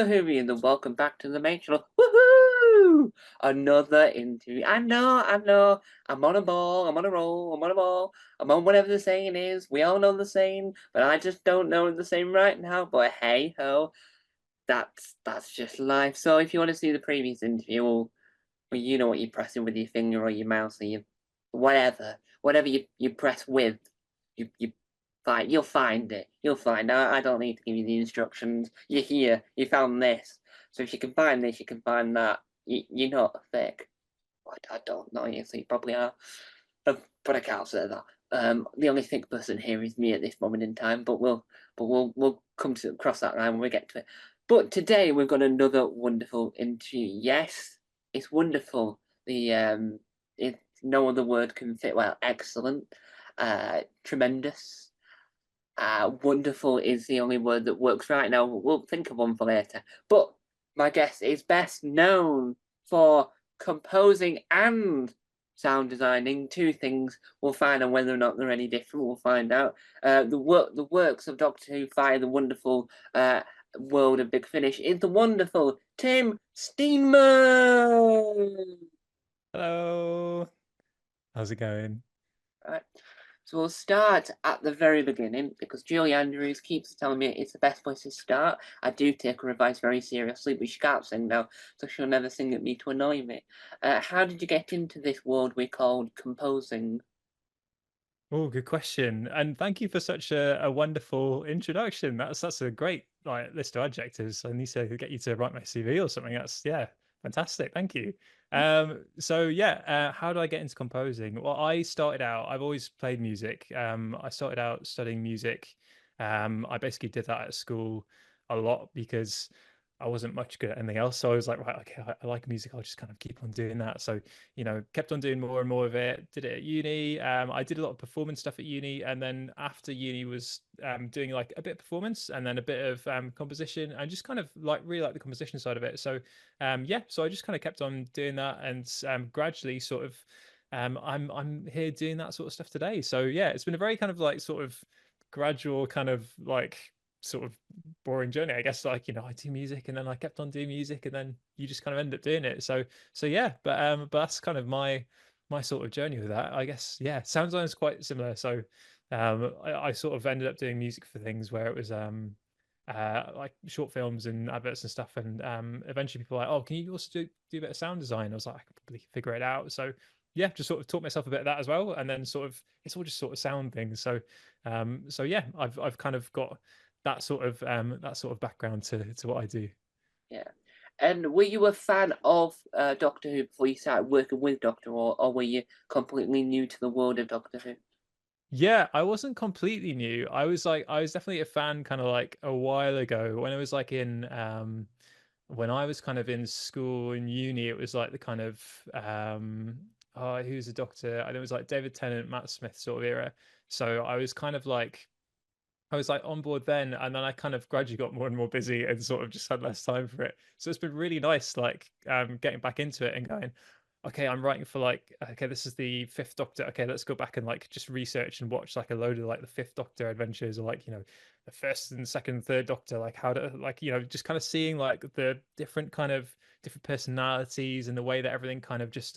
Hello, Hoovians, and welcome back to the main channel. Woohoo! Another interview. I know. I'm on a ball. I'm on a roll. I'm on a ball. I'm on whatever the saying is. We all know the saying, but I just don't know the saying right now. But hey ho, that's just life. So if you want to see the previous interview, well, you know what you're pressing with your finger or your mouse or your whatever you press with, you you'll find it. You'll find. I don't need to give you the instructions. You're here. You found this. So if you can find this, you can find that. You're not thick. I don't know you, so you probably are. But I can't say that. The only thick person here is me at this moment in time. But we'll come to cross that line when we get to it. But today we've got another wonderful interview. Yes, it's wonderful. It no other word can fit. Well, excellent, tremendous. Wonderful is the only word that works right now. We'll think of one for later. But my guest is best known for composing and sound designing. Two things. We'll find out whether or not they're any different. We'll find out. The works of Doctor Who Fire the Wonderful World of Big Finish is the wonderful Tim Steemson. Hello. How's it going? Right. So we'll start at the very beginning because Julie Andrews keeps telling me it's the best place to start. I do take her advice very seriously, but she can't sing now, so she'll never sing at me to annoy me. How did you get into this world we called composing? Oh, good question. And thank you for such a wonderful introduction. That's a great list of adjectives. I need to get you to write my CV or something. That's fantastic. Thank you. How do I get into composing? Well, I started out, I've always played music. I started out studying music. I basically did that at school a lot because I wasn't much good at anything else. So I was like, right, okay, I like music. I'll just kind of keep on doing that. So kept on doing more and more of it. Did it at uni. I did a lot of performance stuff at uni, and then after uni was doing like a bit of performance and then a bit of composition, and just kind of like really like the composition side of it. So I just kind of kept on doing that, and gradually sort of I'm here doing that sort of stuff today. So yeah, it's been a very kind of like sort of gradual kind of like sort of boring journey, I guess. Like, I do music and then I kept on doing music and then you just kind of end up doing it. So yeah, but that's kind of my sort of journey with that, I guess. Yeah, sounds like it's quite similar. So I sort of ended up doing music for things where it was like short films and adverts and stuff, and eventually people were like, oh, can you also do a bit of sound design? I was like, I could probably figure it out. So yeah, just sort of taught myself a bit of that as well, and then sort of it's all just sort of sound things. So yeah, I've kind of got that sort of background to what I do. Yeah. And were you a fan of Doctor Who before you started working with Doctor, or were you completely new to the world of Doctor Who? Yeah, I wasn't completely new. I was definitely a fan kind of like a while ago when I was like in when I was kind of in school in uni. It was like the kind of oh, who's a doctor? And it was like David Tennant, Matt Smith sort of era. So I was like on board then, and then I kind of gradually got more and more busy and sort of just had less time for it. So it's been really nice, like getting back into it and going, okay, I'm writing for like, okay, this is the Fifth Doctor. Okay, let's go back and like just research and watch like a load of like the Fifth Doctor adventures, or like the first and second, third Doctor, like how to like just kind of seeing like the different kind of different personalities and the way that everything kind of just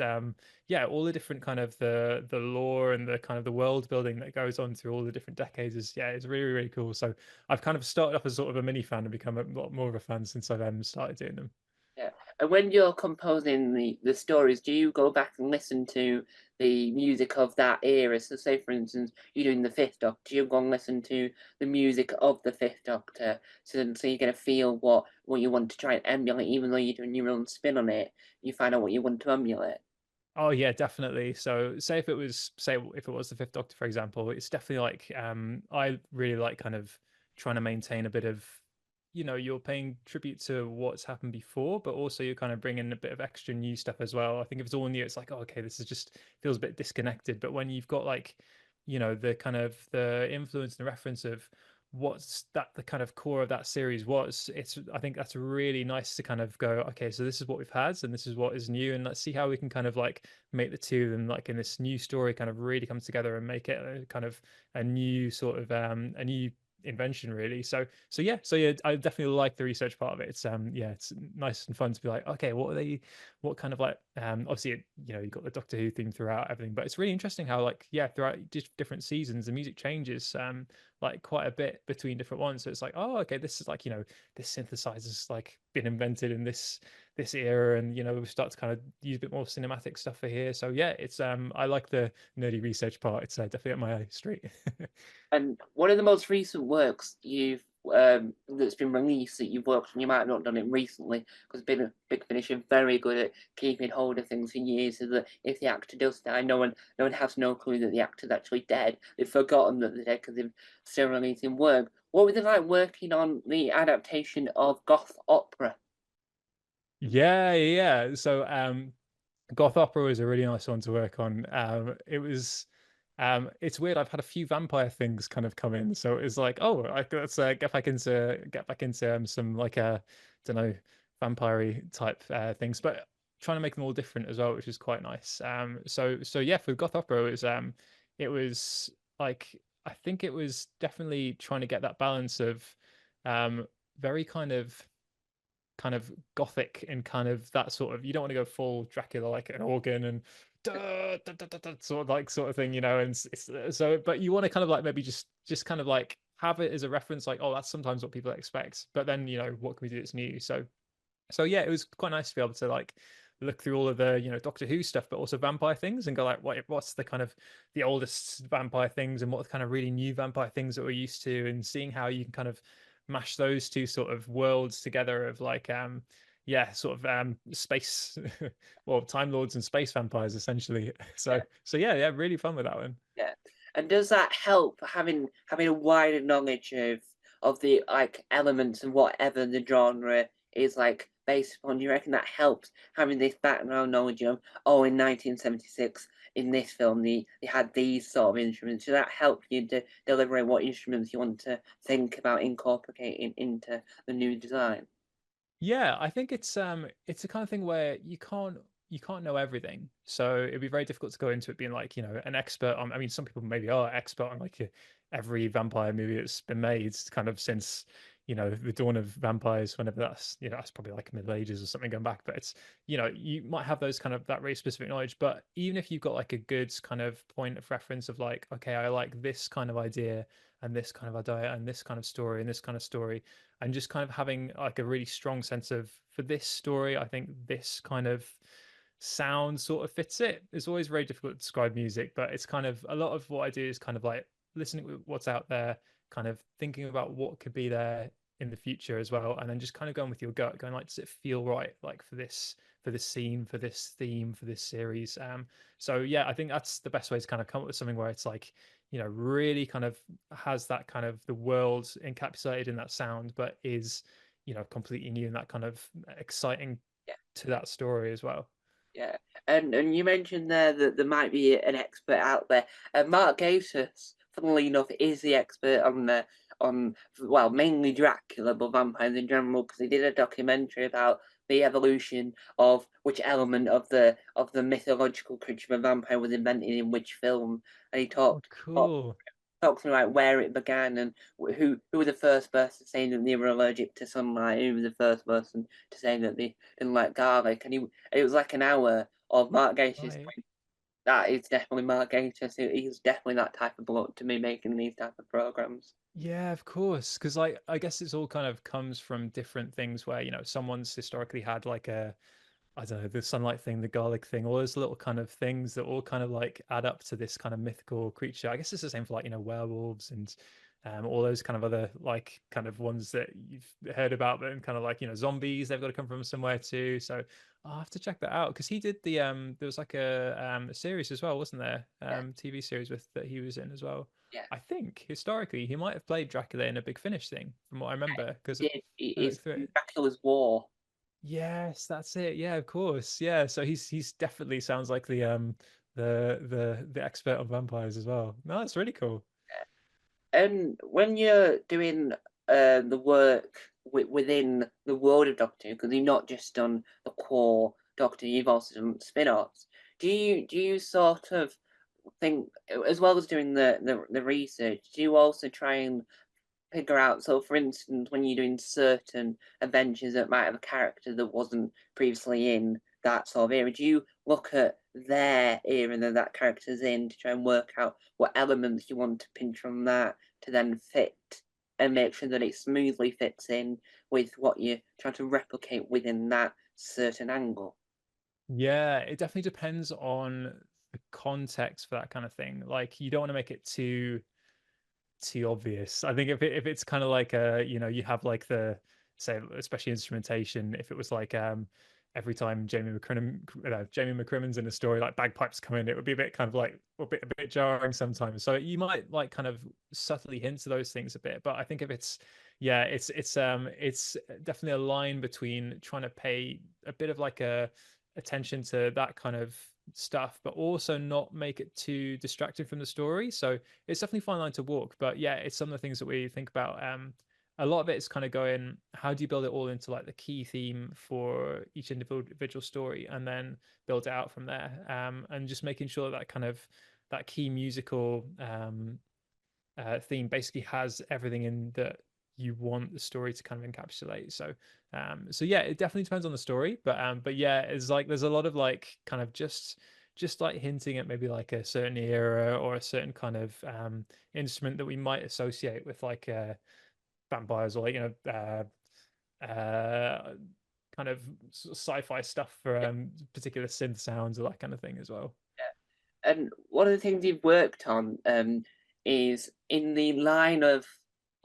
yeah, all the different kind of the lore and the kind of the world building that goes on through all the different decades is, yeah, it's really really cool. So I've kind of started off as sort of a mini fan and become a lot more of a fan since I've started doing them. Yeah. And when you're composing the stories, do you go back and listen to the music of that era? So, say for instance, you're doing the Fifth Doctor, do you go and listen to the music of the Fifth Doctor, so you get a feel what you want to try and emulate, even though you're doing your own spin on it, you find out what you want to emulate. Oh yeah, definitely. So say if it was the Fifth Doctor, for example, it's definitely like I really like kind of trying to maintain a bit of, you're paying tribute to what's happened before, but also you're kind of bringing a bit of extra new stuff as well. I think if it's all new, it's like, oh, okay, this is just feels a bit disconnected. But when you've got like, the kind of the influence and the reference of what's that the kind of core of that series was, it's I think that's really nice to kind of go, okay, so this is what we've had and this is what is new, and let's see how we can kind of like make the two of them like in this new story kind of really come together and make it a kind of a new sort of a new invention really. So I definitely like the research part of it. It's yeah, it's nice and fun to be like, okay, what kind of like obviously you know, you've got the Doctor Who theme throughout everything, but it's really interesting how like yeah, throughout just different seasons the music changes like quite a bit between different ones. So it's like, oh okay, this is like, you know, this synthesizer's like been invented in this era, and you know, we start to kind of use a bit more cinematic stuff for here. So yeah, it's I like the nerdy research part. It's definitely up my street. And one of the most recent works you've that's been released that you've worked on, you might have not done it recently, because Big Finish are very good at keeping hold of things for years. So that if the actor does die, no one has no clue that the actor's actually dead. They've forgotten that they're dead because they've still releasing work. What was it like working on the adaptation of goth opera? Yeah, yeah. So goth opera was a really nice one to work on. It was it's weird. I've had a few vampire things kind of come in, so it's like, oh, let's get back into some like don't know, vampire type things, but trying to make them all different as well, which is quite nice. So yeah, for goth opera, it was like I think it was definitely trying to get that balance of very kind of gothic and kind of that sort of, you don't want to go full Dracula like an organ and sort of thing, you know, and so but you want to kind of like maybe just kind of like have it as a reference, like, oh, that's sometimes what people expect, but then you know, what can we do that's new? So yeah, it was quite nice to be able to like look through all of the, you know, Doctor Who stuff, but also vampire things, and go like, what's the kind of the oldest vampire things, and what kind of really new vampire things that we're used to, and seeing how you can kind of mash those two sort of worlds together of like yeah, sort of space well, time lords and space vampires essentially. So yeah, really fun with that one. Yeah. And does that help having a wider knowledge of the like elements and whatever the genre is like based upon? Do you reckon that helps having this background knowledge of, oh, in 1976 in this film they had these sort of instruments? Does that help you deliberate what instruments you want to think about incorporating into the new design? Yeah, I think it's a kind of thing where you can't know everything. So it'd be very difficult to go into it being like, you know, an expert on, I mean, some people maybe are expert on like every vampire movie that's been made kind of since, you know, the dawn of vampires, whenever that's, you know, that's probably like Middle Ages or something going back. But it's, you know, you might have those kind of that very specific knowledge. But even if you've got like a good kind of point of reference of like, okay, I like this kind of idea and this kind of idea and this kind of story and this kind of story, and just kind of having like a really strong sense of, for this story, I think this kind of sound sort of fits it. It's always very difficult to describe music, but it's kind of a lot of what I do is kind of like listening to what's out there, kind of thinking about what could be there in the future as well, and then just kind of going with your gut, going like, does it feel right, like for this scene, for this theme, for this series? So yeah, I think that's the best way to kind of come up with something where it's like, you know, really kind of has that kind of the world encapsulated in that sound, but is, you know, completely new and that kind of exciting to that story as well. Yeah, and you mentioned there that there might be an expert out there. Mark Gatiss, funnily enough, is the expert on well, mainly Dracula, but vampires in general, because he did a documentary about the evolution of which element of the mythological creature of a vampire was invented in which film, and he Oh, talked cool. talks about where it began and who was the first person saying that they were allergic to sunlight, who was the first person to say that they didn't like garlic, and it was like an hour of Mark Gatiss Right. going, that is definitely Mark Gatiss. He's definitely that type of bloke to be making these type of programs. Yeah, of course. Because like I guess it's all kind of comes from different things where, you know, someone's historically had like a, I don't know, the sunlight thing, the garlic thing, all those little kind of things that all kind of like add up to this kind of mythical creature. I guess it's the same for like, you know, werewolves and all those kind of other like kind of ones that you've heard about, but and kind of like, you know, zombies, they've got to come from somewhere too. So I'll have to check that out because he did the there was like a series as well, wasn't there? Yeah, TV series with that he was in as well. yeah. I think historically he might have played Dracula in a Big Finish thing, from what I remember, because Did I looked is through it. Dracula's War? Yes, that's it. Yeah, of course. Yeah, so he's definitely sounds like the expert on vampires as well. No, that's really cool. And when you're doing the work within the world of Doctor Who, because you've not just done the core Doctor Who, you've also done spin-offs. Do you sort of think, as well as doing the research, do you also try and figure out. So, for instance, when you're doing certain adventures that might have a character that wasn't previously in that sort of era, do you look at their era that that character's in to try and work out what elements you want to pinch from that to then fit and make sure that it smoothly fits in with what you're trying to replicate within that certain angle? Yeah, it definitely depends on the context for that kind of thing. Like you don't want to make it too obvious. I think if it's kind of like you have like the say especially instrumentation, if it was like every time Jamie McCrimmon's in a story, like bagpipes come in, it would be a bit kind of like a bit jarring sometimes. So you might like kind of subtly hint to those things a bit. But I think if it's yeah, it's definitely a line between trying to pay a bit of like a attention to that kind of stuff, but also not make it too distracted from the story. So it's definitely a fine line to walk. But yeah, it's some of the things that we think about. A lot of it is kind of going, how do you build it all into like the key theme for each individual story, and then build it out from there. And just making sure that kind of that key musical theme basically has everything in that you want the story to kind of encapsulate. So yeah, it definitely depends on the story, but yeah, it's like there's a lot of like kind of just like hinting at maybe like a certain era or a certain kind of instrument that we might associate with like vampires or like kind of sci-fi stuff for particular synth sounds or that kind of thing as well. And one of the things you've worked on is in the line of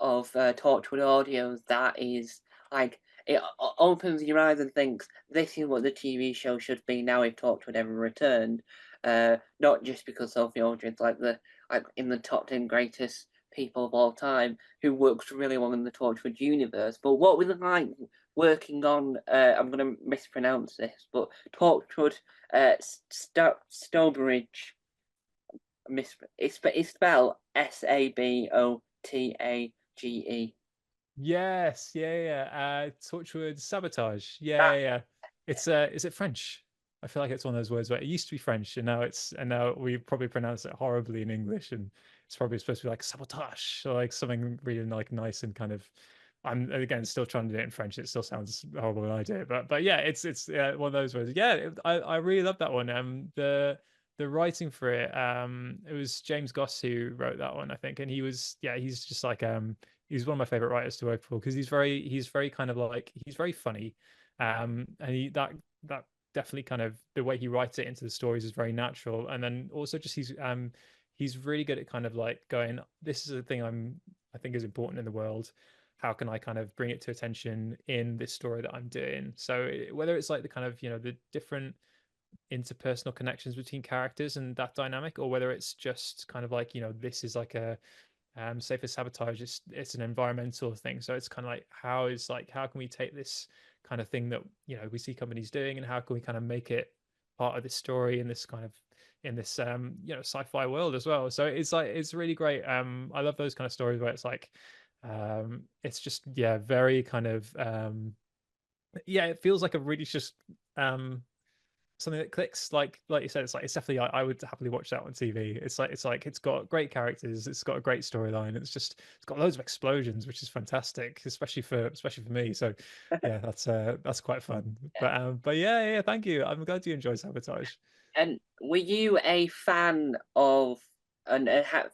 Torchwood audios that is like it opens your eyes and thinks this is what the TV show should be now if Torchwood ever returned. Not just because Sophie Aldred's like in the top 10 greatest people of all time who works really well in the Torchwood universe. But what was it like working on? I'm going to mispronounce this, but Torchwood Stobridge. It's spelled Sabotage. Yes, yeah. Torchwood sabotage. Yeah, That yeah, yeah. It's is it French? I feel like it's one of those words where it used to be French and now we probably pronounce it horribly in English, and it's probably supposed to be like sabotage or like something really like nice and kind of. I'm again still trying to do it in French. It still sounds horrible when I do it, but yeah, it's one of those words. Yeah, I really love that one. The writing for it, it was James Goss who wrote that one, I think, and he's just like he's one of my favorite writers to work for because he's very kind of like he's very funny, and that definitely kind of the way he writes it into the stories is very natural, and then also just he's really good at kind of like going, this is a thing I think is important in the world. How can I kind of bring it to attention in this story that I'm doing? So whether it's like the kind of the different interpersonal connections between characters and that dynamic, or whether it's just kind of like this is like a say for sabotage, it's an environmental thing. So it's kind of like how can we take this kind of thing that we see companies doing, and how can we kind of make it part of this story in this kind of in this sci-fi world as well. So it's like it's really great. I love those kind of stories where it's like it's just very kind of it feels like a really just something that clicks like you said. It's definitely I would happily watch that on TV. It's like it's got great characters, it's got a great storyline, it's got loads of explosions, which is fantastic, especially for me. So yeah, that's quite fun. But yeah, thank you. I'm glad you enjoy Sabotage. and were you a fan of and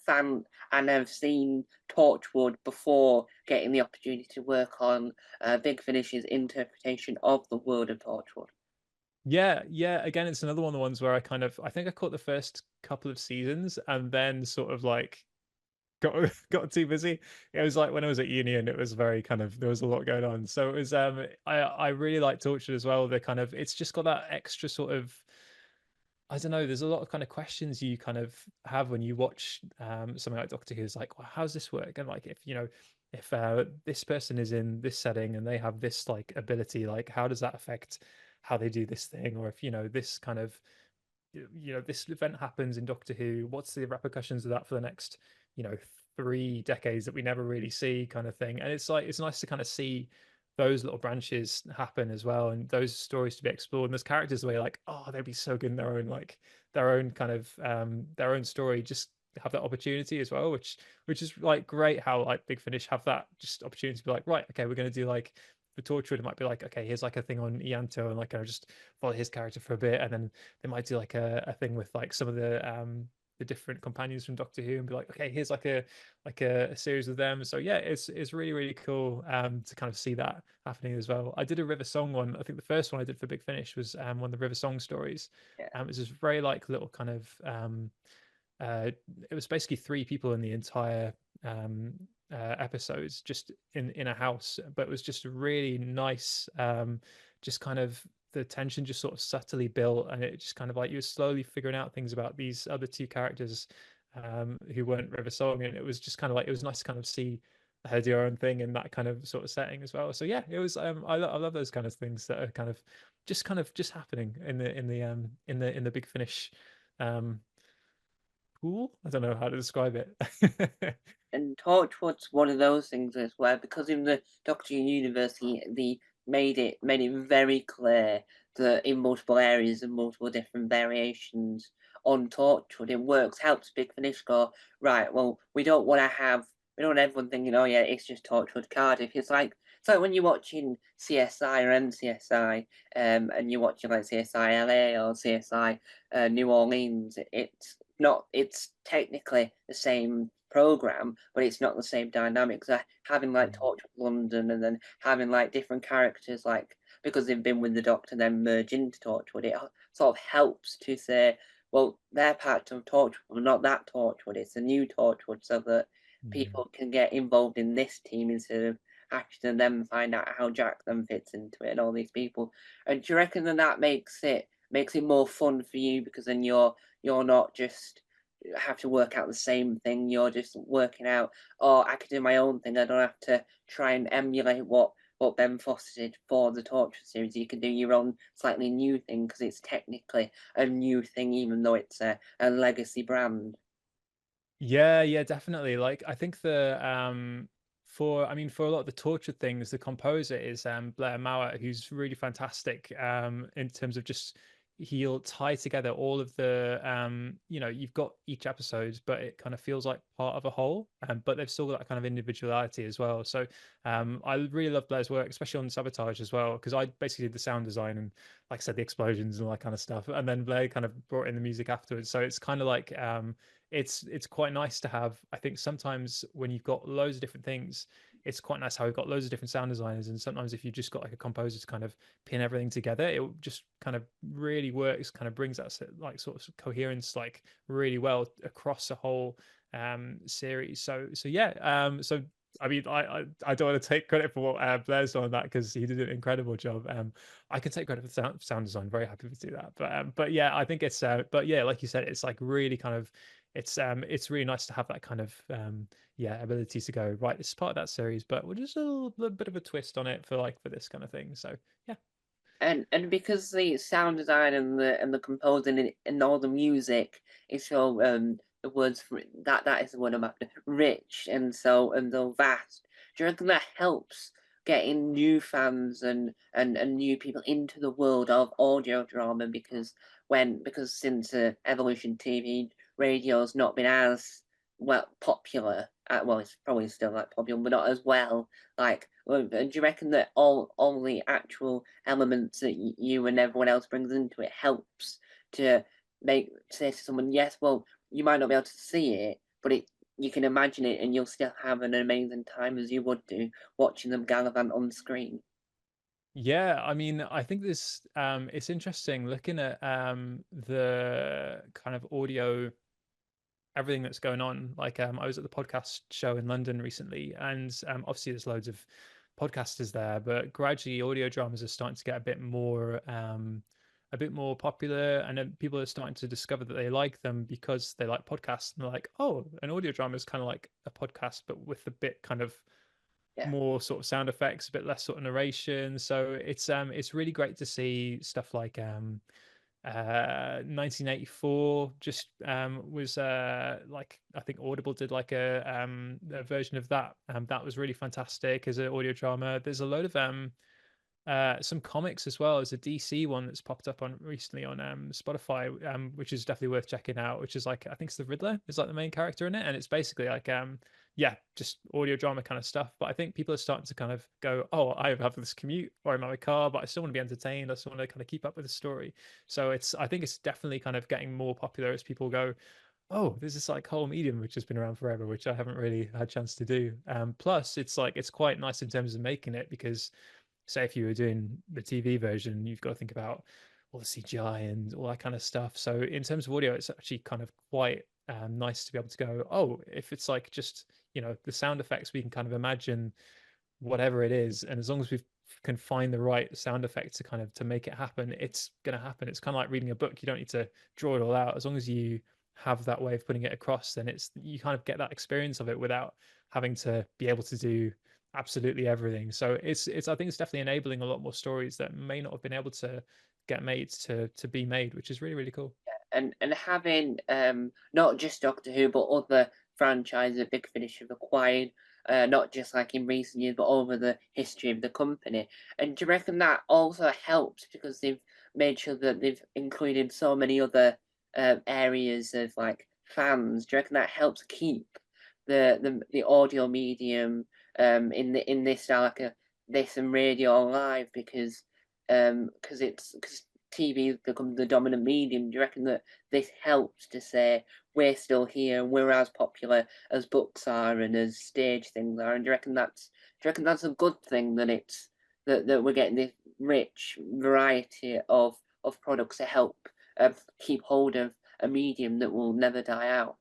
fan and have seen Torchwood before getting the opportunity to work on Big Finish's interpretation of the world of Torchwood? Yeah, again, it's another one of the ones where I think I caught the first couple of seasons and then sort of like got got too busy. It was like when I was at uni and it was very kind of there was a lot going on. So it was I really like Tortured as well. The kind of it's just got that extra sort of I don't know. There's a lot of kind of questions you kind of have when you watch something like Doctor Who. It's like, well, how's this work? And like, if this person is in this setting and they have this like ability, like, how does that affect how they do this thing? Or if this kind of this event happens in Doctor Who, what's the repercussions of that for the next you know 3 decades that we never really see, kind of thing. And it's like it's nice to kind of see those little branches happen as well, and those stories to be explored. And there's characters where you're like, oh, they'd be so good in their own kind of their own story, just have that opportunity as well, which is like great how like Big Finish have that just opportunity to be like, right, okay, we're going to do like for Torchwood, it might be like, okay, here's like a thing on Ianto, and like I just follow his character for a bit, and then they might do like a thing with like some of the different companions from Doctor Who, and be like, okay, here's like a series of them. So yeah, it's really really cool to kind of see that happening as well. I did a River Song one. I think the first one I did for Big Finish was one of the River Song stories. Yeah. It was just very like little kind of uh, it was basically three people in the entire um, episodes, just in a house, but it was just really nice. Just kind of the tension just sort of subtly built, and it just kind of like you were slowly figuring out things about these other two characters who weren't River Song, and it was just kind of like it was nice to kind of see her do her own thing in that kind of sort of setting as well. So yeah, it was. I love those kind of things that are kind of just happening in the Big Finish um pool. I don't know how to describe it. And Torchwood's one of those things as well, because in the Doctor Who universe, they made it very clear that in multiple areas and multiple different variations on Torchwood, it works, helps Big Finish go, right, well, we don't want everyone thinking, oh yeah, it's just Torchwood Cardiff. It's like when you're watching CSI or NCSI, and you're watching like CSI LA or CSI New Orleans. It's technically the same program, but it's not the same dynamics. Having like Mm. Torch with London, and then having like different characters, like because they've been with the Doctor, then merge into Torchwood, it sort of helps to say, well, they're part of Torchwood, but not that Torchwood. It's a new Torchwood, so that Mm. people can get involved in this team instead of actually them find out how Jack then fits into it and all these people. And do you reckon that makes it more fun for you, because then you're not just have to work out the same thing. You're just working out, oh, I can do my own thing. I don't have to try and emulate what Ben Foster did for the Torture series. You can do your own slightly new thing, because it's technically a new thing, even though it's a legacy brand. Yeah, yeah, definitely. Like I think for I mean for a lot of the tortured things, the composer is Blair Mowat, who's really fantastic in terms of just he'll tie together all of the you've got each episode, but it kind of feels like part of a whole. But they've still got that kind of individuality as well. So I really love Blair's work, especially on Sabotage as well, because I basically did the sound design and like I said, the explosions and all that kind of stuff. And then Blair kind of brought in the music afterwards. So it's kind of like it's quite nice to have. I think sometimes when you've got loads of different things, it's quite nice how we've got loads of different sound designers, and sometimes if you just got like a composer to kind of pin everything together, it just kind of really works, kind of brings that like sort of coherence like really well across the whole series. So yeah, so I mean, I don't want to take credit for what Blair's done on that, because he did an incredible job. I can take credit for the sound design. Very happy to do that. But yeah, I think it's but yeah, like you said, it's like really kind of it's really nice to have that kind of yeah ability to go right. This is part of that series, but we'll just a little bit of a twist on it for this kind of thing. So yeah. And because the sound design and the composing and all the music is so the words for that is the word I'm after, rich and so vast. Do you reckon that helps getting new fans and new people into the world of audio drama? Because since Evolution TV, radio's not been as well popular. Well, it's probably still like popular, but not as well. Like, do you reckon that all the actual elements that you and everyone else brings into it helps to make say to someone, yes, well, you might not be able to see it, but you can imagine it, and you'll still have an amazing time as you would do watching them gallivant on screen. Yeah, I mean, I think this it's interesting looking at the kind of audio everything that's going on. Like I was at the podcast show in London recently, and obviously there's loads of podcasters there, but gradually audio dramas are starting to get a bit more popular, and then people are starting to discover that they like them because they like podcasts, and they're like, oh, an audio drama is kind of like a podcast, but with a bit kind of Yeah. more sort of sound effects, a bit less sort of narration. So it's really great to see stuff like 1984 just was like I think Audible did like a version of that that was really fantastic as an audio drama. There's a load of some comics as well. There's a DC one that's popped up on recently on Spotify, which is definitely worth checking out. Which is like I think it's the Riddler is like the main character in it, and it's basically like yeah, just audio drama kind of stuff. But I think people are starting to kind of go, oh, I have this commute or I'm in my car, but I still want to be entertained. I still want to kind of keep up with the story. So I think it's definitely kind of getting more popular as people go, oh, there's this like whole medium which has been around forever, which I haven't really had a chance to do. Plus, it's like it's quite nice in terms of making it because say if you were doing the TV version, you've got to think about all the CGI and all that kind of stuff. So in terms of audio, it's actually kind of quite nice to be able to go, oh, if it's like just the sound effects, we can kind of imagine whatever it is, and as long as we can find the right sound effect to kind of to make it happen, it's going to happen. It's kind of like reading a book. You don't need to draw it all out. As long as you have that way of putting it across, then it's you kind of get that experience of it without having to be able to do absolutely everything. So it's I think it's definitely enabling a lot more stories that may not have been able to get made to be made, which is really really cool. And having not just Doctor Who but other franchises that Big Finish have acquired, not just like in recent years but over the history of the company. And do you reckon that also helps because they've made sure that they've included so many other areas of like fans? Do you reckon that helps keep the audio medium in this style like this and radio alive because TV has become the dominant medium? Do you reckon that this helps to say we're still here and we're as popular as books are and as stage things are? And do you reckon that's a good thing that that we're getting this rich variety of products to help keep hold of a medium that will never die out?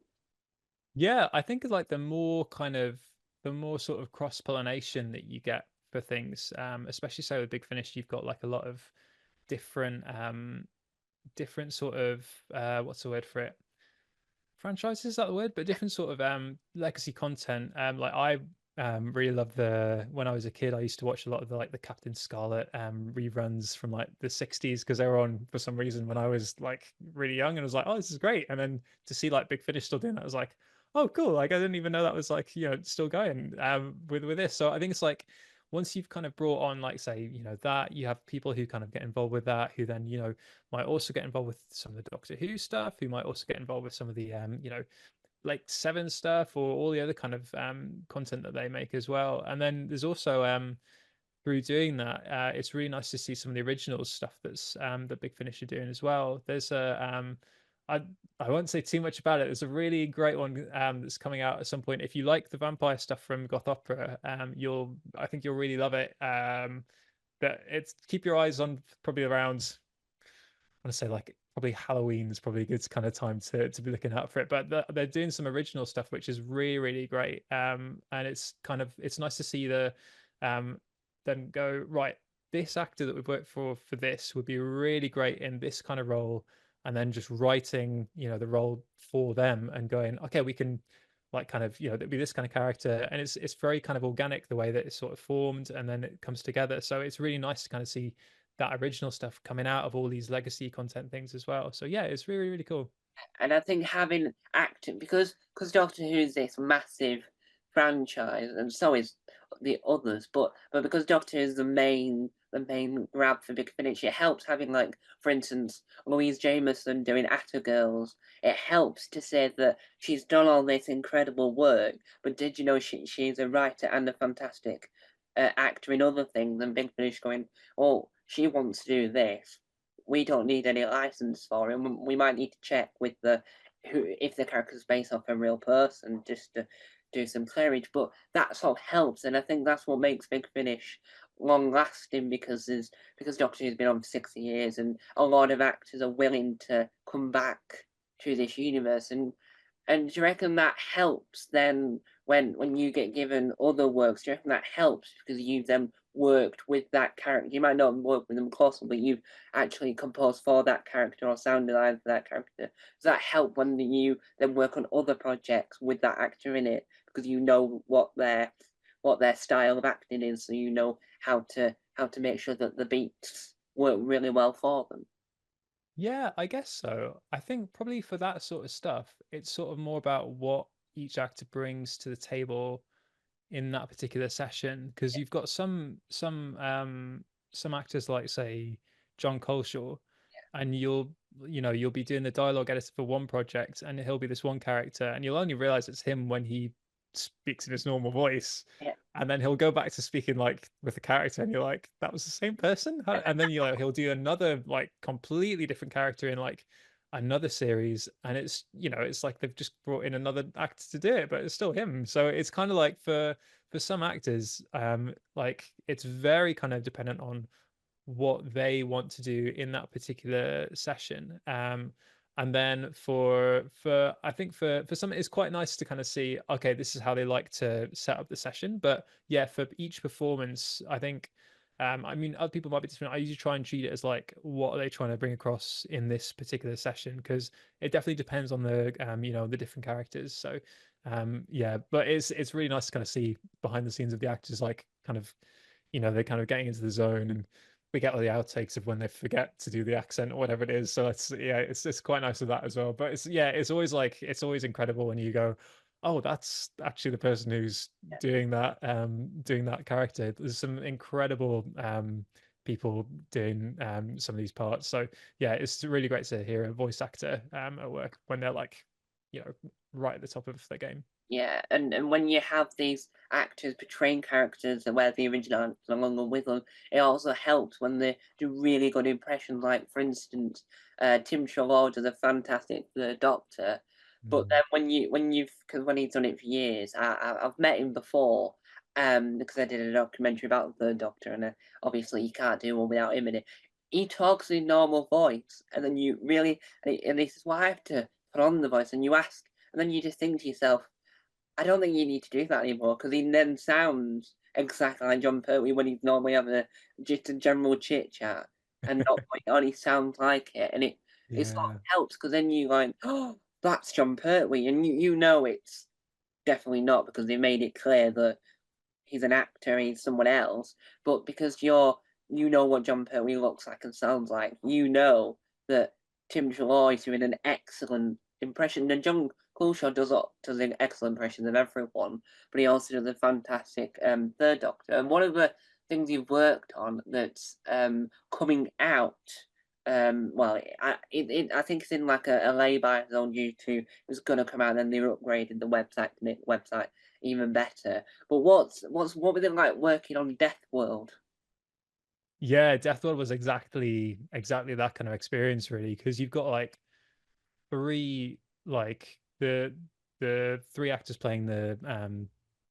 Yeah, I think like the more sort of cross pollination that you get for things, especially so with Big Finish, you've got like a lot of different different sort of what's the word for it, franchises, is that the word, but different sort of legacy content. Like I really love the when I was a kid I used to watch a lot of the like the Captain Scarlet reruns from like the 60s because they were on for some reason when I was like really young, and I was like, oh, this is great. And then to see like Big Finish still doing that, I was like, oh cool, like I didn't even know that was like still going with this. So I think it's like once you've kind of brought on like say that you have people who kind of get involved with that, who then might also get involved with some of the Doctor Who stuff, who might also get involved with some of the like Seven stuff or all the other kind of content that they make as well. And then there's also through doing that, it's really nice to see some of the original stuff that's that Big Finish are doing as well. There's a I I won't say too much about it. There's a really great one that's coming out at some point. If you like the vampire stuff from Goth Opera, I think you'll really love it. But it's keep your eyes on probably around want to say like probably Halloween is probably a good kind of time to be looking out for it. But they're doing some original stuff, which is really really great. And it's kind of it's nice to see um, then go right. This actor that we've worked for this would be really great in this kind of role, and then just writing the role for them and going okay we can like kind of there'd be this kind of character, and it's very kind of organic the way that it's sort of formed and then it comes together. So it's really nice to kind of see that original stuff coming out of all these legacy content things as well. So yeah, it's really really cool. And I think having acting because Doctor Who is this massive franchise, and so is the others. But because Doctor Who is the main grab for Big Finish, it helps having like, for instance, Louise Jameson doing Atta Girls. It helps to say that she's done all this incredible work, but did you know she's a writer and a fantastic actor in other things? And Big Finish going, oh, she wants to do this, we don't need any license for him. We might need to check with the who if the character's based off a real person just to do some clearage. But that's all helps, and I think that's what makes Big Finish long lasting because Doctor Who's been on for 60 years, and a lot of actors are willing to come back to this universe. And do you reckon that helps then when you get given other works? Do you reckon that helps because you've then worked with that character? You might not work with them closely, but you've actually composed for that character or sound design for that character. Does that help when you then work on other projects with that actor in it because you know what their style of acting is, so you know how to make sure that the beats work really well for them? Yeah, I guess so. I think probably for that sort of stuff, it's sort of more about what each actor brings to the table in that particular session because you've got some some actors like say John Coleshaw, and you'll be doing the dialogue editor for one project, and he'll be this one character, and you'll only realize it's him when he speaks in his normal voice, Yeah, and then he'll go back to speaking like with the character, and you're like, that was the same person. And then he'll do another like completely different character in like another series, and it's like they've just brought in another actor to do it, but it's still him. So it's kind of like for some actors, like it's very kind of dependent on what they want to do in that particular session. And then for I think for some it's quite nice to kind of see, okay, this is how they like to set up the session. But yeah, for each performance, I think I mean other people might be different. I usually try and treat it as like, what are they trying to bring across in this particular session? Because it definitely depends on the the different characters. So yeah, but it's really nice to kind of see behind the scenes of the actors, like kind of they're kind of getting into the zone, and we get all the outtakes of when they forget to do the accent or whatever it is. So it's quite nice of that as well. But it's always incredible when you go, oh, that's actually the person who's doing that character. There's some incredible people doing some of these parts. So yeah, it's really great to hear a voice actor at work when they're like, right at the top of their game. yeah, and when you have these actors portraying characters and where the original actors are along with them, it also helps when they do really good impressions. Like for instance, Tim Sherlock does a fantastic The Doctor, but Mm. then because when he's done it for years, I've met him before, because I did a documentary about the Doctor, and obviously you can't do one without him in it. He talks in normal voice, and then you really, and he says, "Well, I have to put on the voice," and you ask, and then you just think to yourself, I don't think you need to do that anymore because he then sounds exactly like John Pertwee when he's normally having just a general chit chat and not putting it on. He sounds like it, and it sort of Yeah. helps because then you like, oh, that's John Pertwee, and you know it's definitely not because they made it clear that he's an actor, he's someone else, but because you know what John Pertwee looks like and sounds like, you know that Tim Shalhoub is doing an excellent impression, and John Culshaw does an excellent impression of everyone, but he also does a fantastic Third Doctor. And one of the things you've worked on that's coming out. Well, I think it's in like a lay-by on YouTube. It's gonna come out, and they upgraded the website to make the website even better. But what was it like working on Death World? Yeah, Death World was exactly that kind of experience, really, because you've got like three like the three actors playing the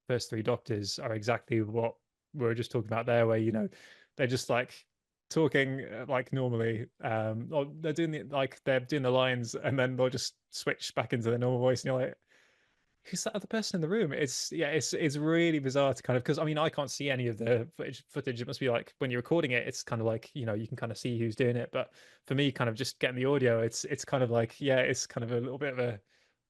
first three doctors are exactly what we were just talking about there, where they're just like talking like normally, or they're doing the lines, and then they'll just switch back into their normal voice, and you're like, who's that other person in the room? It's really bizarre to kind of, because I mean I can't see any of the footage. It must be like when you're recording it, it's kind of like you can kind of see who's doing it. But for me, kind of just getting the audio, it's kind of like it's kind of a little bit of a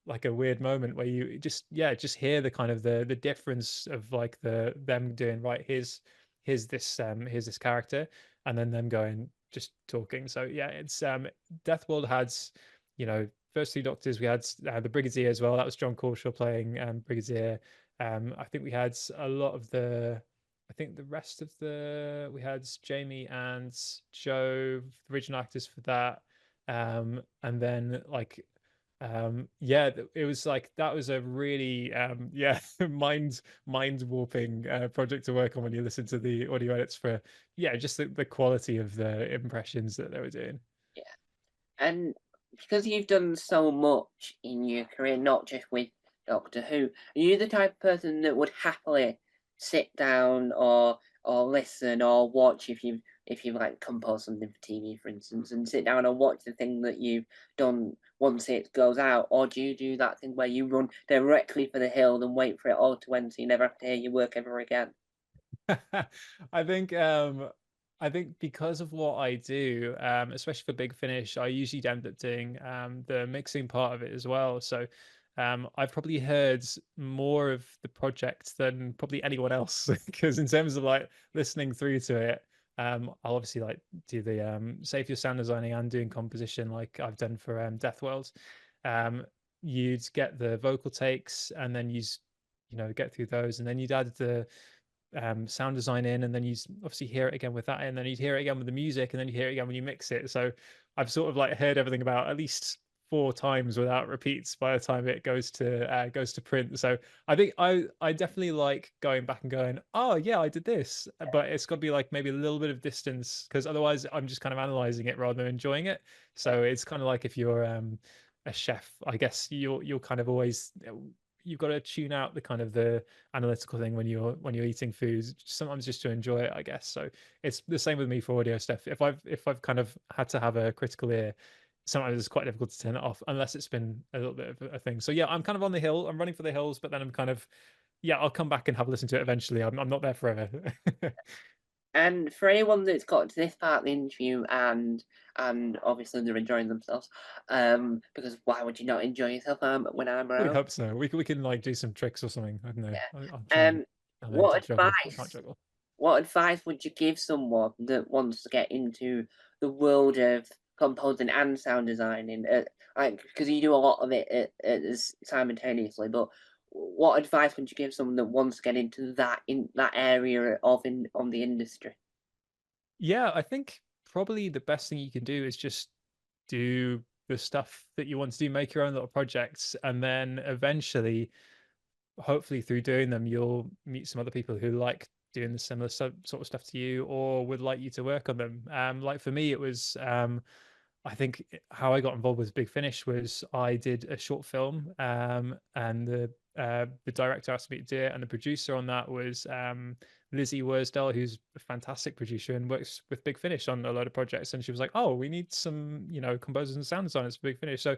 like a weird moment where you just hear the kind of the difference of like them doing, right, here's this character, and then them going just talking. So yeah, it's Death World had first three doctors. We had the Brigadier as well. That was John Corshaw playing Brigadier. I think we had a lot of I think the rest of we had Jamie and Joe, the original actors for that. And then like, yeah, it was like, that was a really, mind warping project to work on when you listen to the audio edits for, just the quality of the impressions that they were doing. Yeah. And because you've done so much in your career, not just with Doctor Who, are you the type of person that would happily sit down or listen or watch if you've like composed something for TV, for instance, and sit down and watch the thing that you've done once it goes out, or do you do that thing where you run directly for the hill and wait for it all to end so you never have to hear your work ever again? I think I think because of what I do, especially for Big Finish, I usually end up doing the mixing part of it as well. So I've probably heard more of the project than probably anyone else, because in terms of like listening through to it, I'll obviously like do the save your sound designing and doing composition like I've done for Death World. Um, you'd get the vocal takes, and then get through those, and then you'd add sound design in, and then obviously hear it again with that, and then you hear it again with the music, and then you hear it again when you mix it. So I've sort of like heard everything about at least 4 times without repeats by the time it goes to print. So I think I definitely like going back and going, oh yeah, I did this, but it's got to be like maybe a little bit of distance, because otherwise I'm just kind of analyzing it rather than enjoying it. So it's kind of like if you're a chef, I guess you'll kind of always, you've got to tune out the kind of the analytical thing when you're eating foods, sometimes just to enjoy it, I guess. So it's the same with me for audio stuff. If I've kind of had to have a critical ear, sometimes it's quite difficult to turn it off unless it's been a little bit of a thing. So yeah, I'm kind of on the hill. I'm running for the hills, but then I'm kind of, yeah, I'll come back and have a listen to it eventually. I'm not there forever. And for anyone that's got to this part of the interview and obviously they're enjoying themselves, because why would you not enjoy yourself when I'm I would around? hope so. We can like do some tricks or something. I don't know. I'll try Yeah. and learn to What juggle. I can't advice juggle. what advice would you give someone that wants to get into the world of composing and sound designing? Like, because you do a lot of it simultaneously, but what advice would you give someone that wants to get into that area of the industry? Yeah, I think probably the best thing you can do is just do the stuff that you want to do, make your own little projects, and then eventually, hopefully through doing them, you'll meet some other people who like doing the similar sort of stuff to you or would like you to work on them. Like for me, it was I think how I got involved with Big Finish was I did a short film, and the director asked me to do it, and the producer on that was Lizzie Worsdale, who's a fantastic producer and works with Big Finish on a lot of projects. And she was like, "Oh, we need some, composers and sound designers for Big Finish." So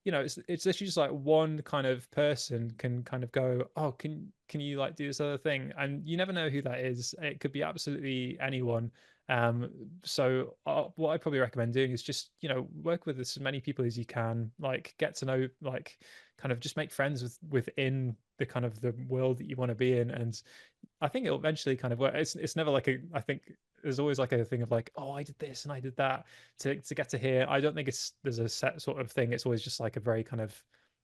it's literally just like one kind of person can kind of go, oh, can you like do this other thing, and you never know who that is. It could be absolutely anyone. um so what I probably recommend doing is just work with as many people as you can, like get to know, like kind of just make friends within the kind of the world that you want to be in. And I think it'll eventually kind of work. It's never like a. I think there's always like a thing of like, oh, I did this and I did that to get to here. I don't think there's a set sort of thing. It's always just like a very kind of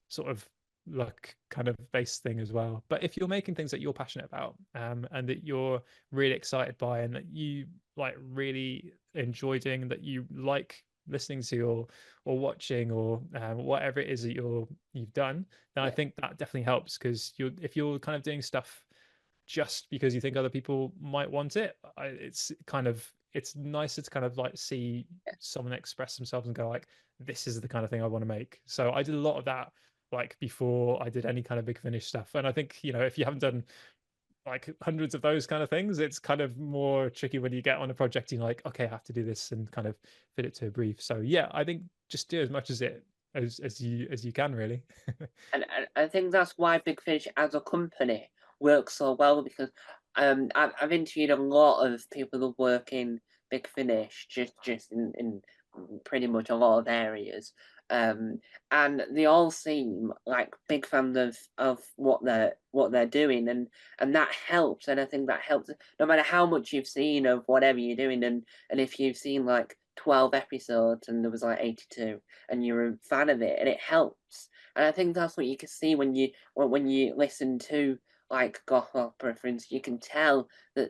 sort of luck kind of based thing as well. But if you're making things that you're passionate about, and that you're really excited by, and that you like really enjoy doing, and that you like listening to or watching, or whatever it is that you've done, then I Yeah. think that definitely helps, because if you're kind of doing stuff just because you think other people might want it, it's nicer to kind of like see someone express themselves and go like, this is the kind of thing I want to make. So I did a lot of that like before I did any kind of Big Finish stuff. And I think, if you haven't done like hundreds of those kind of things, it's kind of more tricky when you get on a project and you're like, okay, I have to do this and kind of fit it to a brief. So yeah, I think just do as much as you can, really. And I think that's why Big Finish as a company works so well because I've interviewed a lot of people that work in Big Finish just in pretty much a lot of areas. Um, and they all seem like big fans of what they're doing, and that helps. And I think that helps no matter how much you've seen of whatever you're doing. And if you've seen like 12 episodes and there was like 82 and you're a fan of it, and it helps. And I think that's what you can see when you listen to like goth opera, for instance. You can tell that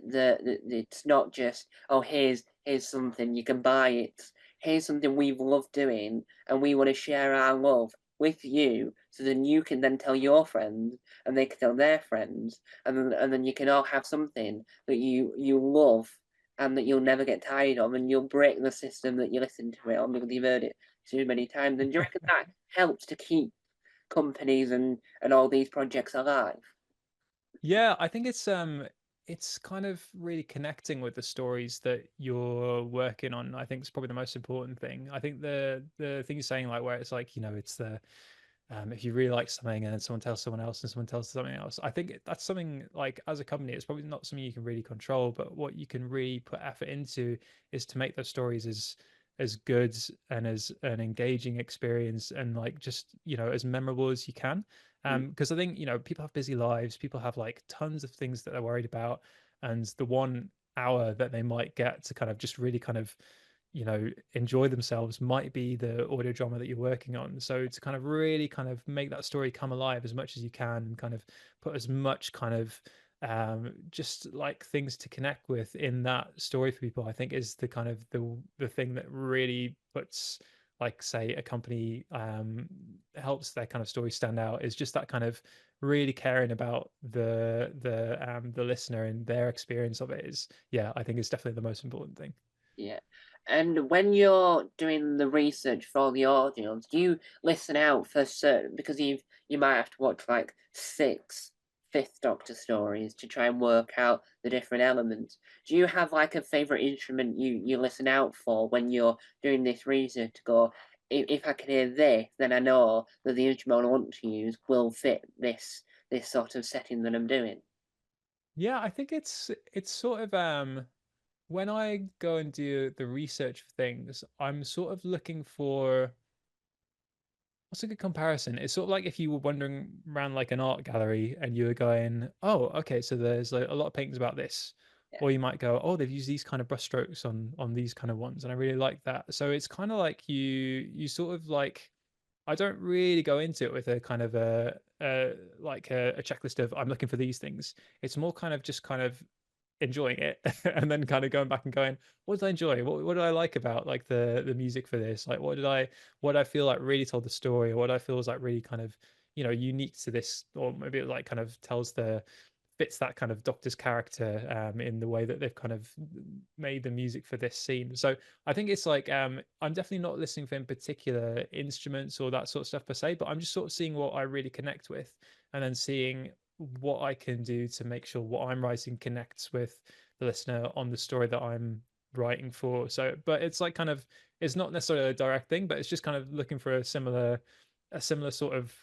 it's not just, oh, here's something you can buy it. Here's something we've loved doing, and we want to share our love with you, so then you can then tell your friends, and they can tell their friends, and then you can all have something that you love and that you'll never get tired of, and you'll break the system that you listen to it on because you've heard it too many times. And do you reckon that helps to keep companies and all these projects alive? Yeah, I think it's kind of really connecting with the stories that you're working on. I think it's probably the most important thing. I think the thing you're saying, like, where it's like, it's the if you really like something and then someone tells someone else and someone tells something else, I think that's something like, as a company, it's probably not something you can really control, but what you can really put effort into is to make those stories as good and as an engaging experience, and like just as memorable as you can. Mm. Because I think people have busy lives, people have like tons of things that they're worried about, and the 1 hour that they might get to kind of just really kind of enjoy themselves might be the audio drama that you're working on. So to kind of really kind of make that story come alive as much as you can, and kind of put as much kind of just like things to connect with in that story for people, I think is the kind of the thing that really puts, like, say, a company, helps their kind of story stand out, is just that kind of really caring about the listener and their experience of it is, yeah, I think it's definitely the most important thing. Yeah. And when you're doing the research for the audios, do you listen out for certain because you might have to watch like six Fifth Doctor stories to try and work out the different elements. Do you have like a favorite instrument you listen out for when you're doing this research to go, if I can hear this, then I know that the instrument I want to use will fit this sort of setting that I'm doing. Yeah, I think it's sort of when I go and do the research for things, I'm sort of looking for, what's a good comparison? It's sort of like if you were wandering around like an art gallery and you were going, "Oh, okay, so there's like a lot of paintings about this," Yeah. or you might go, "Oh, they've used these kind of brushstrokes on these kind of ones, and I really like that." So it's kind of like you sort of like, I don't really go into it with a kind of a checklist of I'm looking for these things. It's more kind of just kind of enjoying it and then kind of going back and going, what did I enjoy, what did I like about like the music for this, like what I feel like really told the story, or what I feel was like really kind of, unique to this, or maybe it like kind of tells the fits that kind of Doctor's character, in the way that they've kind of made the music for this scene. So I think it's like, I'm definitely not listening for in particular instruments or that sort of stuff per se, but I'm just sort of seeing what I really connect with, and then seeing what I can do to make sure what I'm writing connects with the listener on the story that I'm writing for. So, but it's like kind of, it's not necessarily a direct thing, but it's just kind of looking for a similar sort of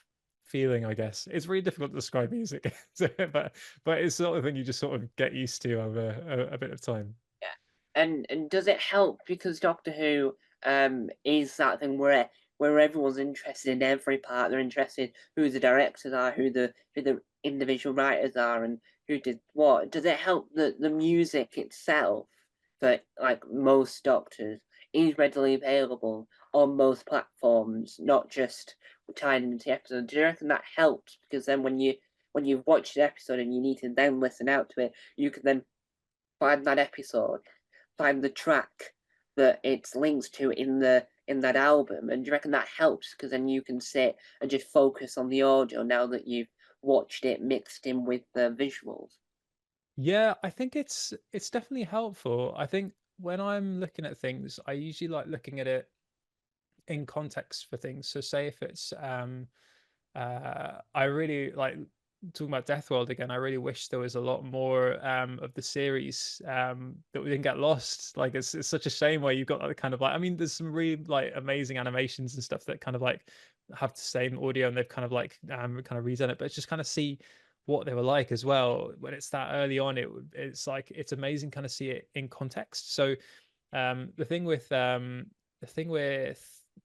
feeling, I guess. It's really difficult to describe music, but it's the sort of thing you just sort of get used to over a bit of time. Yeah. And does it help because Doctor Who is that thing where everyone's interested in every part, they're interested who the directors are, who the individual writers are and who did what. Does it help that the music itself for like most Doctors is readily available on most platforms, not just tied into the episode? Do you reckon that helps? Because then when you've watched the episode and you need to then listen out to it, you can then find that episode, find the track that it's linked to in that album, and do you reckon that helps? Because then you can sit and just focus on the audio now that you've watched it mixed in with the visuals. Yeah, I think it's definitely helpful. I think when I'm looking at things, I usually like looking at it in context for things. So say if it's I really like talking about Death World again. I really wish there was a lot more of the series that we didn't get lost. Like it's such a shame where you've got that kind of like, I mean, there's some really like amazing animations and stuff that kind of like have the same audio and they've kind of like kind of redone it, but it's just kind of see what they were like as well when it's that early on. It's like it's amazing kind of see it in context. So the thing with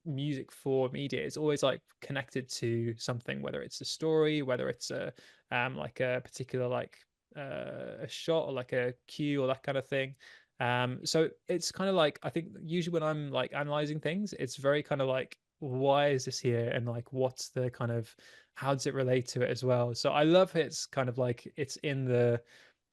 music for media is always like connected to something, whether it's a story, whether it's a like a particular like a shot or like a cue or that kind of thing. So it's kind of like, I think usually when I'm like analyzing things, it's very kind of like, why is this here, and like what's the kind of, how does it relate to it as well. So I love it's kind of like it's in the,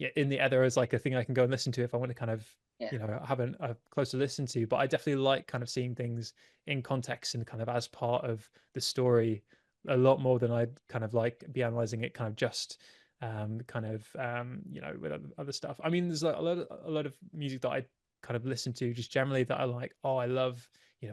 yeah, in the other as like a thing I can go and listen to if I want to kind of, Yeah, have a closer listen to. But I definitely like kind of seeing things in context and kind of as part of the story a lot more than I'd kind of like be analyzing it kind of just kind of with other stuff. I mean, there's like a lot of music that I kind of listen to just generally that I like. Oh, I love,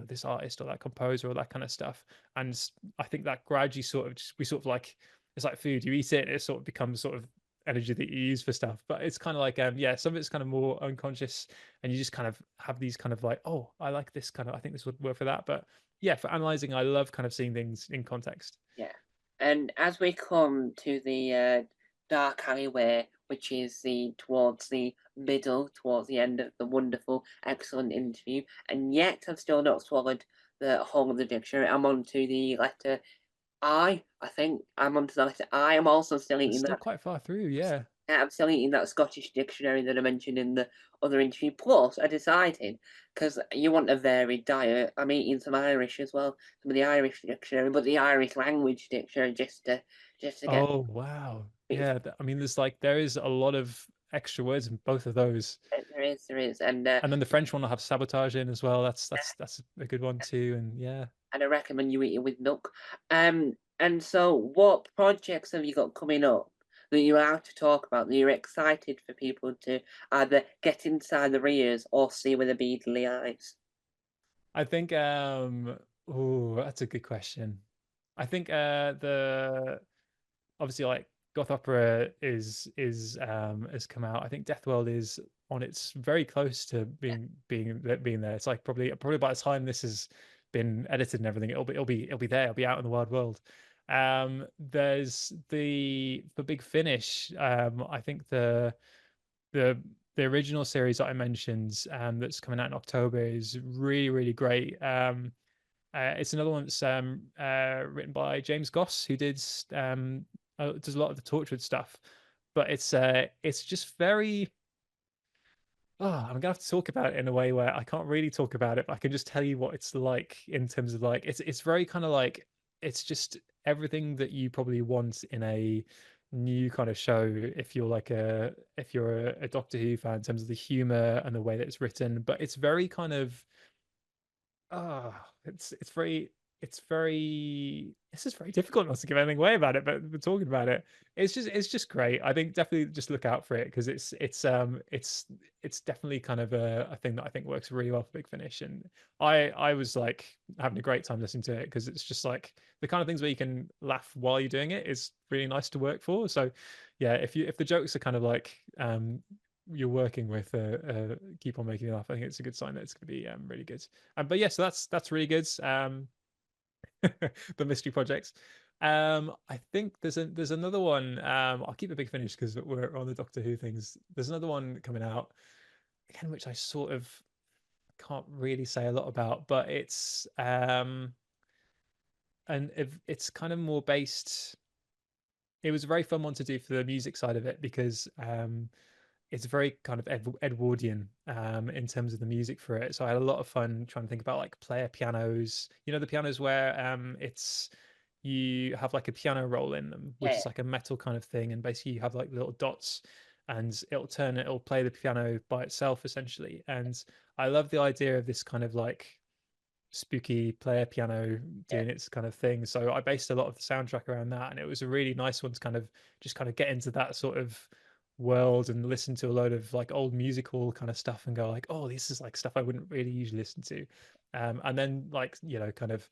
this artist or that composer or that kind of stuff. And I think that gradually sort of just, we sort of like, it's like food. You eat it, it sort of becomes sort of energy that you use for stuff. But it's kind of like, yeah, some of it's kind of more unconscious, and you just kind of have these kind of like, oh, I like this kind of, I think this would work for that. But yeah, for analyzing, I love kind of seeing things in context. yeah. And as we come to the dark alleyway, which is towards the middle, towards the end of the wonderful, excellent interview, and yet I've still not swallowed the whole of the dictionary. I'm on to the letter I think I'm onto the letter I. I'm also still It's eating still that. quite far through, yeah. I'm still eating that Scottish dictionary that I mentioned in the other interview. Plus, I decided because you want a varied diet, I'm eating some Irish as well, some of the Irish dictionary, but the Irish language dictionary just to get Oh wow. It's Yeah, I mean, there is a lot of extra words in both of those, there is, and then the French one will have sabotage in as well. That's a good one too. And yeah, and I recommend you eat it with milk. And so, what projects have you got coming up that you're out to talk about that you're excited for people to either get inside their ears or see with their beadly eyes? I think oh, that's a good question. I think the obviously like goth opera is has come out. I think Death World is on its very close to being there. It's like probably by the time this has been edited and everything, it'll be there. It'll be out in the wide world. There's the for Big Finish. I think the the original series that I mentioned that's coming out in October is really great. It's another one that's written by James Goss, who does a lot of the Torchwood stuff. But it's just very. Oh, I'm gonna have to talk about it in a way where I can't really talk about it, but I can just tell you what it's like in terms of like it's very kind of like it's just everything that you probably want in a new kind of show if you're a Doctor Who fan in terms of the humor and the way that it's written, but it's very kind of it's just very difficult not to give anything away about it, but we're talking about it. It's just great. I think definitely just look out for it because it's definitely kind of a thing that I think works really well for Big Finish. And I was like having a great time listening to it because it's just like the kind of things where you can laugh while you're doing it is really nice to work for. So yeah, if the jokes are kind of like you're working with keep on making you laugh, I think it's a good sign that it's going to be really good. But yeah, so that's really good. The mystery projects. I think there's another one. I'll keep a Big Finish because we're on the Doctor Who things. There's another one coming out again, which I sort of can't really say a lot about, but it's kind of more based. It was a very fun one to do for the music side of it because it's very kind of Edwardian in terms of the music for it. So I had a lot of fun trying to think about like player pianos. You know, the pianos where it's you have like a piano roll in them, which Yeah, is like a metal kind of thing, and basically you have like little dots, and it'll play the piano by itself essentially. And I love the idea of this kind of like spooky player piano yeah, doing its kind of thing. So I based a lot of the soundtrack around that, and it was a really nice one to kind of just kind of get into that sort of world and listen to a load of like old musical kind of stuff and go like, oh, this is like stuff I wouldn't really usually listen to. And then like, kind of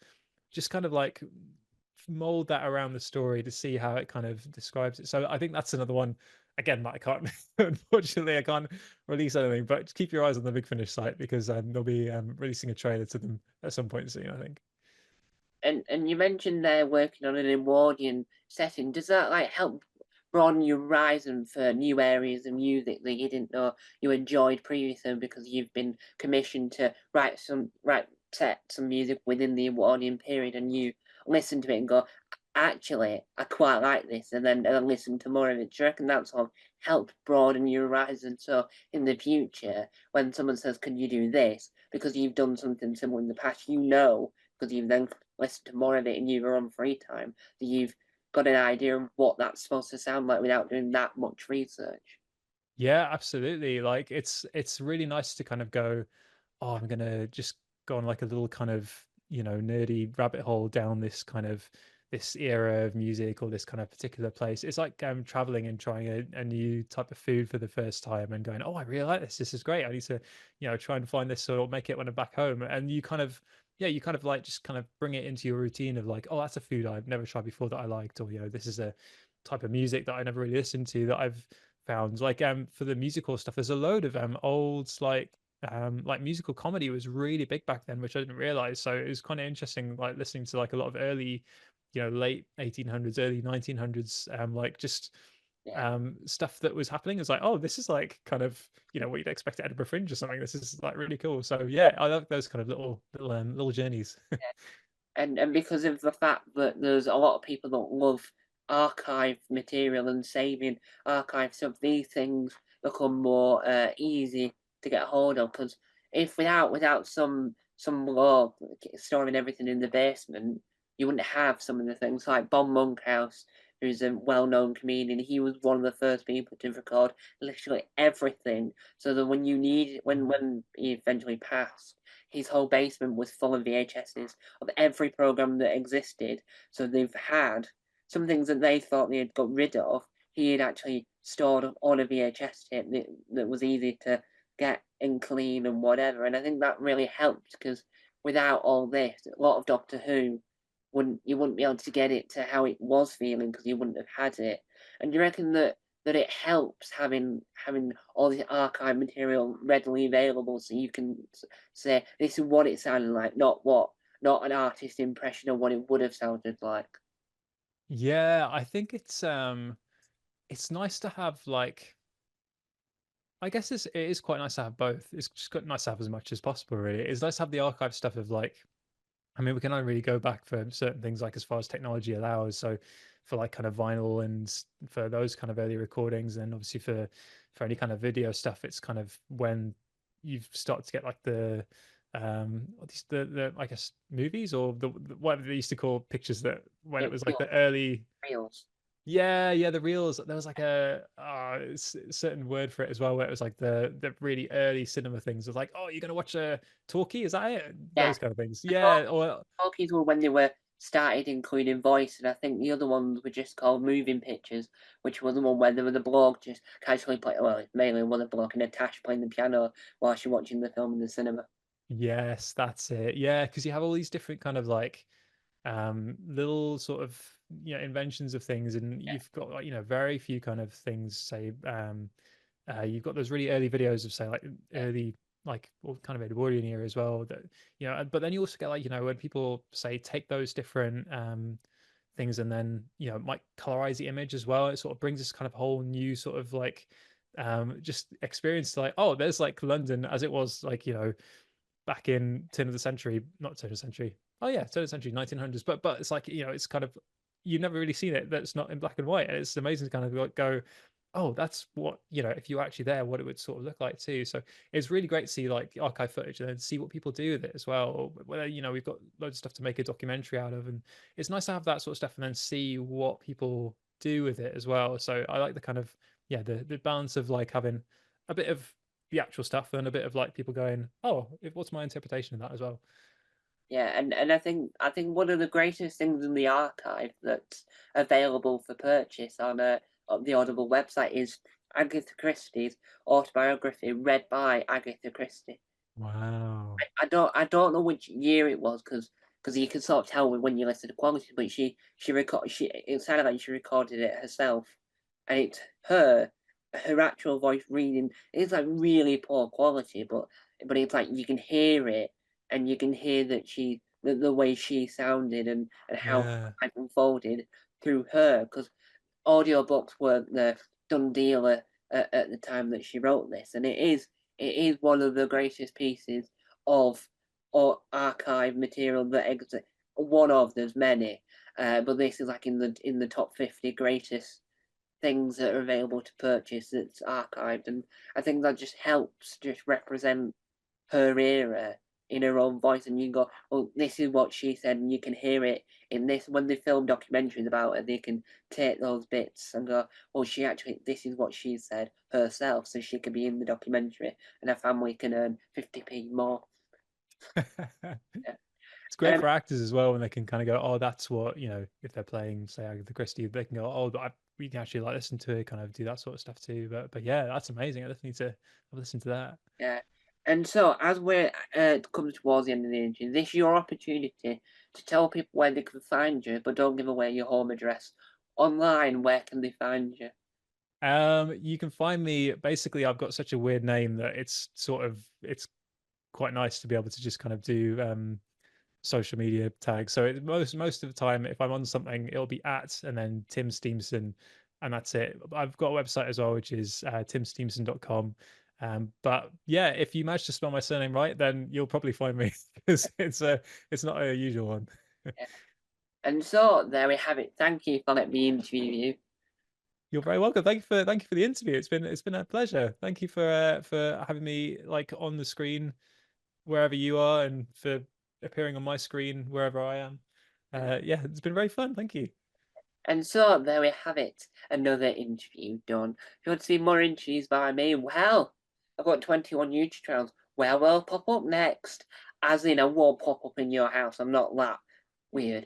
just kind of like mold that around the story to see how it kind of describes it. So I think that's another one again that I can't unfortunately I can't release anything, but keep your eyes on the Big Finish site because they'll be releasing a trailer to them at some point soon, I think. and you mentioned they're working on an Edwardian setting. Does that like help broaden your horizon for new areas of music that you didn't know you enjoyed previously because you've been commissioned to write set some music within the Edwardian period and you listen to it and go, actually, I quite like this, and then listen to more of it. Do you reckon that's sort of helped broaden your horizon? So in the future, when someone says, "Can you do this?" because you've done something similar in the past, you know, because you've then listened to more of it in your own free time, that you've got an idea of what that's supposed to sound like without doing that much research. Yeah, absolutely. Like it's really nice to kind of go, oh, I'm gonna just go on like a little kind of, nerdy rabbit hole down this kind of this era of music or this kind of particular place. It's like traveling and trying a new type of food for the first time and going, oh, I really like this. This is great. I need to, try and find this or make it when I'm back home. And you kind of, yeah, you kind of like just kind of bring it into your routine of like, oh, that's a food I've never tried before that I liked, or this is a type of music that I never really listened to that I've found. Like for the musical stuff, there's a load of old like musical comedy was really big back then, which I didn't realize. So it was kind of interesting, like listening to like a lot of early, late 1800s, early 1900s, like just Yeah. stuff that was happening. It's like, oh, this is like kind of what you'd expect at Edinburgh Fringe or something. This is like really cool. So yeah, I love those kind of little journeys. And because of the fact that there's a lot of people that love archive material and saving archive stuff, these things become more easy to get hold of. Because if without some law storing everything in the basement, you wouldn't have some of the things like Bon Monkhouse who's a well-known comedian. He was one of the first people to record literally everything, so that when you need when he eventually passed, his whole basement was full of VHSs of every program that existed. So they've had some things that they thought they had got rid of. He had actually stored on a VHS tape that was easy to get and clean and whatever. And I think that really helped because without all this, a lot of Doctor Who wouldn't be able to get it to how it was feeling because you wouldn't have had it. And do you reckon that it helps having all this archive material readily available so you can say this is what it sounded like, not an artist impression of what it would have sounded like. Yeah, I think it's nice to have like I guess it is quite nice to have both. It's just quite nice to have as much as possible, really. It's nice to have the archive stuff of like I mean, we can only really go back for certain things, like as far as technology allows. So, for like kind of vinyl and for those kind of early recordings, and obviously for any kind of video stuff, it's kind of when you start to get like the what these the I guess movies or the whatever they used to call pictures that when it It was like feels the early reals. yeah, the reels. There was like a certain word for it as well, where it was like the really early cinema things. It was like, oh, you're gonna watch a talkie? Is that it? Yeah. Those kind of things. The Yeah, or talkies were when they were started including voice, and I think the other ones were just called moving pictures, which was the one where there was a bloke just casually play. Well, it mainly was a bloke in a tash playing the piano whilst you're watching the film in the cinema. yes, that's it. Yeah, because you have all these different kind of like little sort of inventions of things, and Yeah, you've got like very few kind of things. Say you've got those really early videos of say like yeah, early like well, kind of Edwardian era as well. That but then you also get like when people say take those different things and then might colorize the image as well. It sort of brings this kind of whole new sort of like just experience to like oh there's like London as it was like back in turn of the century, not turn of the century. Oh yeah, turn of the century, 1900s. But it's like it's kind of you've never really seen it that's not in black and white, and it's amazing to kind of like go, oh, that's what if you were actually there, what it would sort of look like too. So it's really great to see like archive footage and then see what people do with it as well. Or whether we've got loads of stuff to make a documentary out of, and it's nice to have that sort of stuff and then see what people do with it as well. So I like the kind of the balance of like having a bit of the actual stuff and a bit of like people going, oh, what's my interpretation of that as well? yeah. And I think one of the greatest things in the archive that's available for purchase on the Audible website is Agatha Christie's autobiography read by Agatha Christie. Wow. I don't know which year it was because you can sort of tell when you listen to quality, but she it sounded like she recorded it herself, and it's her actual voice reading. It's like really poor quality, but it's like you can hear it, and you can hear that the way she sounded and how Yeah. life unfolded through her because audiobooks weren't the done deal at the time that she wrote this, and it is one of the greatest pieces of or archive material that exists. One of there's many, but this is like in the top 50 greatest things that are available to purchase that's archived, and I think that just helps just represent her era in her own voice, and you can go, "Well, this is what she said," and you can hear it in this. When they film documentaries about her, they can take those bits and go, "Well, she actually, this is what she said herself, so she can be in the documentary, and her family can earn 50p more." Yeah. It's great Um, for actors as well when they can kind of go, oh, that's what, if they're playing, say, Agatha Christie, they can go, oh, we can actually like listen to it, kind of do that sort of stuff too. But yeah, that's amazing. I definitely need to have a listen to that. yeah. And so, as we're coming towards the end of the interview, this is your opportunity to tell people where they can find you, but don't give away your home address. Online, where can they find you? You can find me basically. I've got such a weird name that it's quite nice to be able to just kind of do social media tags. So most of the time, if I'm on something, it'll be at and then Tim Steemson, and that's it. I've got a website as well, which is timsteemson.com. But yeah, if you manage to spell my surname right, then you'll probably find me because it's not a usual one. Yeah. And so there we have it. Thank you for letting me interview you. You're very welcome. Thank you for the interview. It's been a pleasure. Thank you for having me like on the screen wherever you are and for appearing on my screen wherever I am. Yeah. Yeah, it's been very fun. Thank you. And so there we have it, another interview done. If you want to see more interviews by me, well, I've got 21 YouTube channels. Where will pop up next? As in, I won't pop up in your house. I'm not that weird.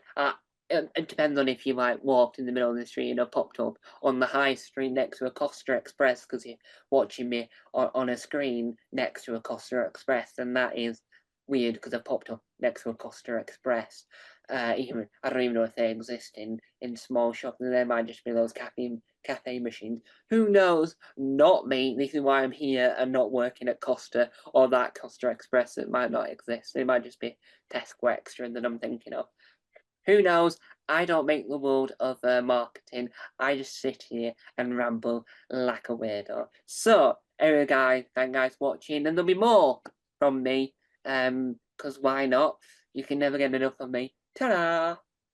It depends on if you like walked in the middle of the street and I popped up on the high street next to a Costa Express because you're watching me on a screen next to a Costa Express, and that is weird because I popped up next to a Costa Express. Even I don't even know if they exist in small shops, and there might just be those cafe machines. Who knows? Not me. This is why I'm here and not working at Costa or that Costa Express. It might not exist. It might just be Tesco Extra that I'm thinking of. Who knows? I don't make the world of marketing. I just sit here and ramble like a weirdo. So, anyway, guys, thank you guys for watching, and there'll be more from me. Because why not? You can never get enough of me. Ta-da!